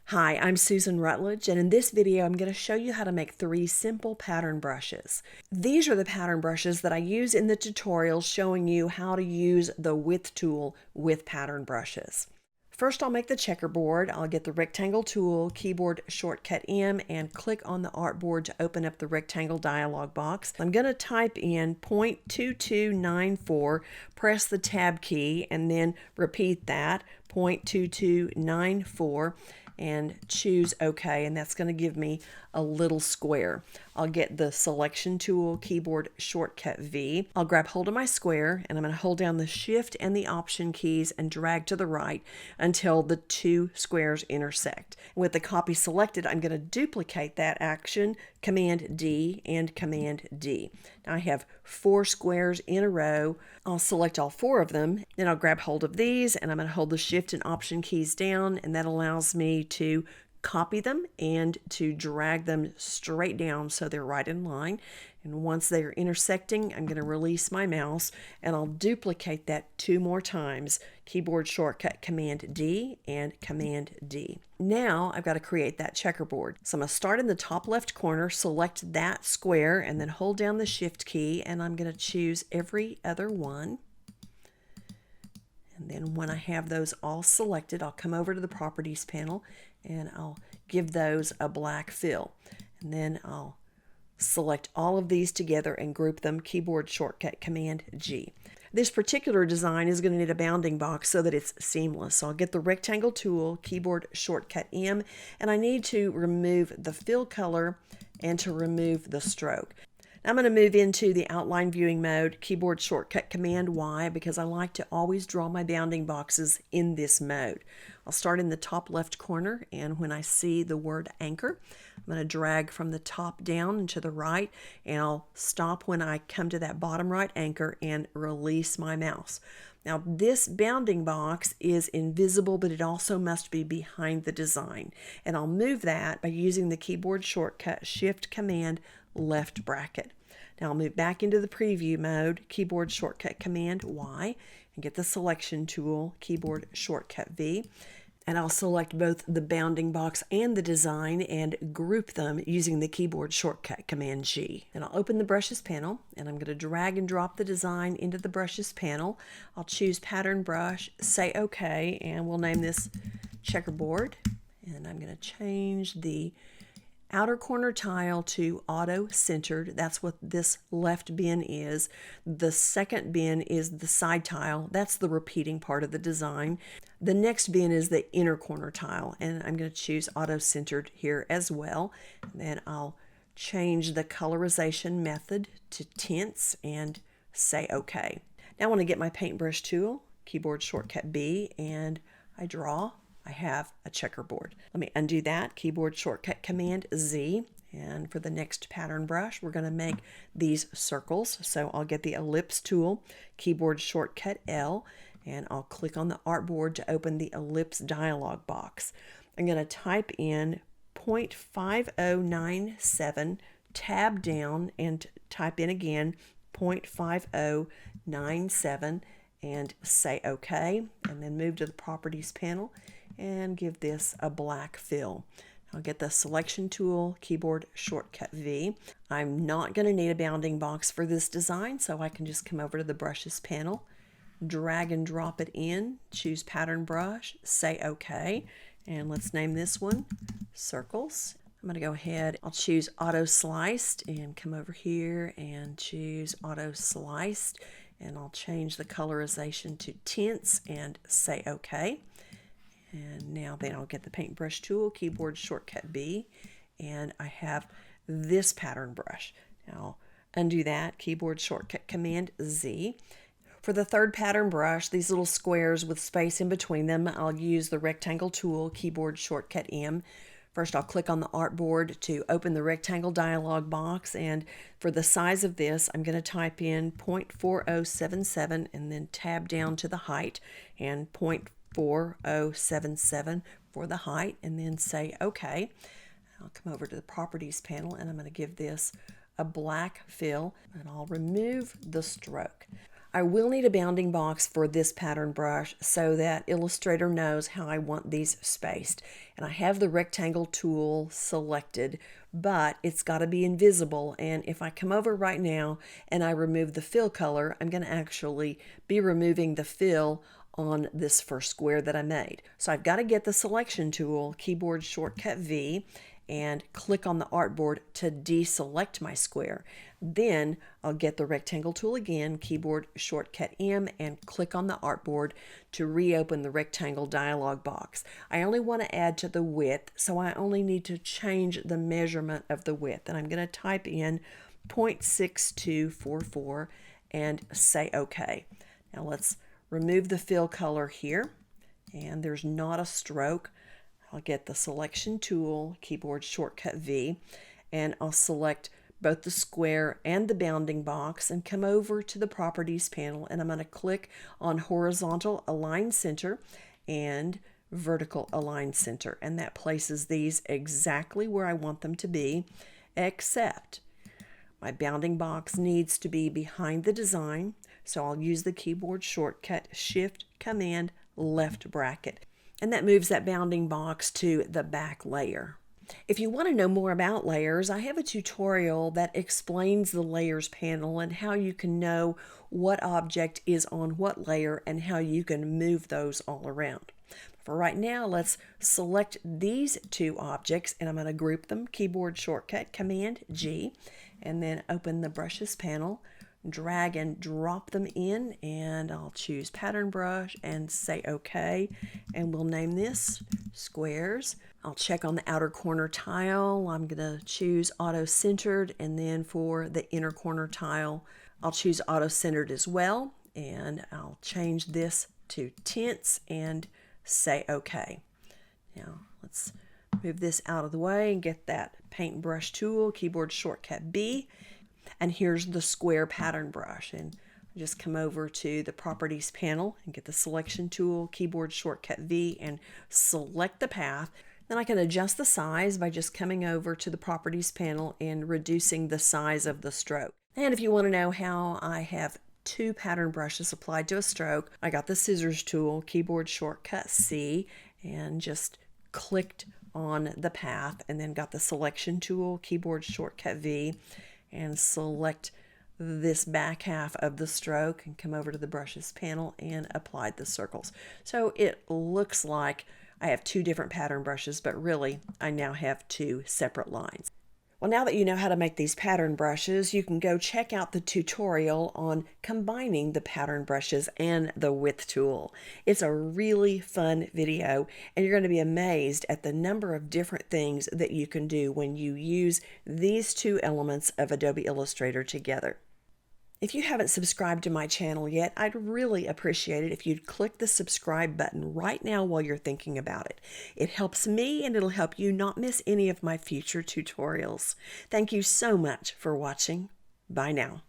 Hi, I'm Susan Rutledge, and in this video I'm going to show you how to make 3 simple pattern brushes. These are the pattern brushes that I use in the tutorial showing you how to use the width tool with pattern brushes. First, I'll make the checkerboard. I'll get the rectangle tool, keyboard shortcut M, and click on the artboard to open up the rectangle dialog box. I'm going to type in 0.2294, press the tab key, and then repeat that, 0.2294. And choose OK, and that's going to give me a little square. I'll get the selection tool, keyboard shortcut V. I'll grab hold of my square, and I'm going to hold down the Shift and the Option keys and drag to the right until the 2 squares intersect. With the copy selected, I'm going to duplicate that action, Command D and Command D. Now I have 4 squares in a row. I'll select all 4 of them, then I'll grab hold of these, and I'm going to hold the Shift and Option keys down, and that allows me to copy them and to drag them straight down so they're right in line. And once they're intersecting, I'm going to release my mouse and I'll duplicate that 2 more times. Keyboard shortcut Command D and Command D. Now I've got to create that checkerboard. So I'm going to start in the top left corner, select that square, and then hold down the Shift key, and I'm going to choose every other one. And then when I have those all selected, I'll come over to the Properties panel and I'll give those a black fill. And then I'll select all of these together and group them, keyboard shortcut Command G. This particular design is going to need a bounding box so that it's seamless. So I'll get the rectangle tool, keyboard shortcut M, and I need to remove the fill color and to remove the stroke. I'm going to move into the outline viewing mode, keyboard shortcut Command Y, because I like to always draw my bounding boxes in this mode. I'll start in the top left corner, and when I see the word anchor, I'm going to drag from the top down and to the right, and I'll stop when I come to that bottom right anchor and release my mouse. Now this bounding box is invisible, but it also must be behind the design, and I'll move that by using the keyboard shortcut Shift Command left bracket. Now I'll move back into the preview mode, keyboard shortcut Command Y, and get the selection tool, keyboard shortcut V, and I'll select both the bounding box and the design and group them using the keyboard shortcut Command G. And I'll open the brushes panel, and I'm going to drag and drop the design into the brushes panel. I'll choose pattern brush, say OK, and we'll name this checkerboard. And I'm going to change the outer corner tile to auto centered. That's what this left bin is. The second bin is the side tile. That's the repeating part of the design. The next bin is the inner corner tile, and I'm going to choose auto centered here as well. And then I'll change the colorization method to tints and say OK. Now I want to get my paintbrush tool, keyboard shortcut B, and I draw. I have a checkerboard. Let me undo that, keyboard shortcut Command Z, and for the next pattern brush we're going to make these circles. So I'll get the ellipse tool, keyboard shortcut L, and I'll click on the artboard to open the ellipse dialog box. I'm going to type in 0.5097, tab down, and type in again 0.5097 and say OK, and then move to the Properties panel and give this a black fill. I'll get the selection tool, keyboard shortcut V. I'm not going to need a bounding box for this design, so I can just come over to the brushes panel, drag and drop it in, choose pattern brush, say OK, and let's name this one circles. I'm going to go ahead, I'll choose auto sliced and come over here and choose auto sliced, and I'll change the colorization to tints and say OK. And now then I'll get the paintbrush tool, keyboard shortcut B, and I have this pattern brush. Now undo that, keyboard shortcut Command Z. For the third pattern brush, these little squares with space in between them, I'll use the rectangle tool, keyboard shortcut M. First I'll click on the artboard to open the rectangle dialog box, and for the size of this I'm going to type in 0.4077 and then tab down to the height and 0.4077 for the height, and then say OK. I'll come over to the Properties panel, and I'm going to give this a black fill, and I'll remove the stroke. I will need a bounding box for this pattern brush so that Illustrator knows how I want these spaced. And I have the rectangle tool selected, but it's got to be invisible. And if I come over right now and I remove the fill color, I'm going to actually be removing the fill on this first square that I made. So I've got to get the selection tool, keyboard shortcut V, and click on the artboard to deselect my square. Then I'll get the rectangle tool again, keyboard shortcut M, and click on the artboard to reopen the rectangle dialog box. I only want to add to the width, so I only need to change the measurement of the width. And I'm going to type in 0.6244 and say OK. Now let's remove the fill color here, and there's not a stroke. I'll get the selection tool, keyboard shortcut V, and I'll select both the square and the bounding box and come over to the properties panel, and I'm going to click on horizontal align center and vertical align center, and that places these exactly where I want them to be, except my bounding box needs to be behind the design. So I'll use the keyboard shortcut Shift Command left bracket, and that moves that bounding box to the back layer. If you want to know more about layers, I have a tutorial that explains the layers panel and how you can know what object is on what layer and how you can move those all around. For right now, let's select these two objects, and I'm going to group them, keyboard shortcut Command G, and then open the brushes panel, drag and drop them in, and I'll choose pattern brush and say OK, and we'll name this squares. I'll check on the outer corner tile. I'm going to choose auto centered, and then for the inner corner tile I'll choose auto centered as well, and I'll change this to tints and say OK. Now let's move this out of the way and get that paintbrush tool, keyboard shortcut B. And here's the square pattern brush, and just come over to the properties panel and get the selection tool, keyboard shortcut V, and select the path. Then I can adjust the size by just coming over to the properties panel and reducing the size of the stroke. And if you want to know how I have two pattern brushes applied to a stroke, I got the scissors tool, keyboard shortcut C, and just clicked on the path, and then got the selection tool, keyboard shortcut V, and select this back half of the stroke and come over to the brushes panel and applied the circles. So it looks like I have two different pattern brushes, but really I now have two separate lines. Well, now that you know how to make these pattern brushes, you can go check out the tutorial on combining the pattern brushes and the width tool. It's a really fun video, and you're going to be amazed at the number of different things that you can do when you use these two elements of Adobe Illustrator together. If you haven't subscribed to my channel yet, I'd really appreciate it if you'd click the subscribe button right now while you're thinking about it. It helps me, and it'll help you not miss any of my future tutorials. Thank you so much for watching. Bye now.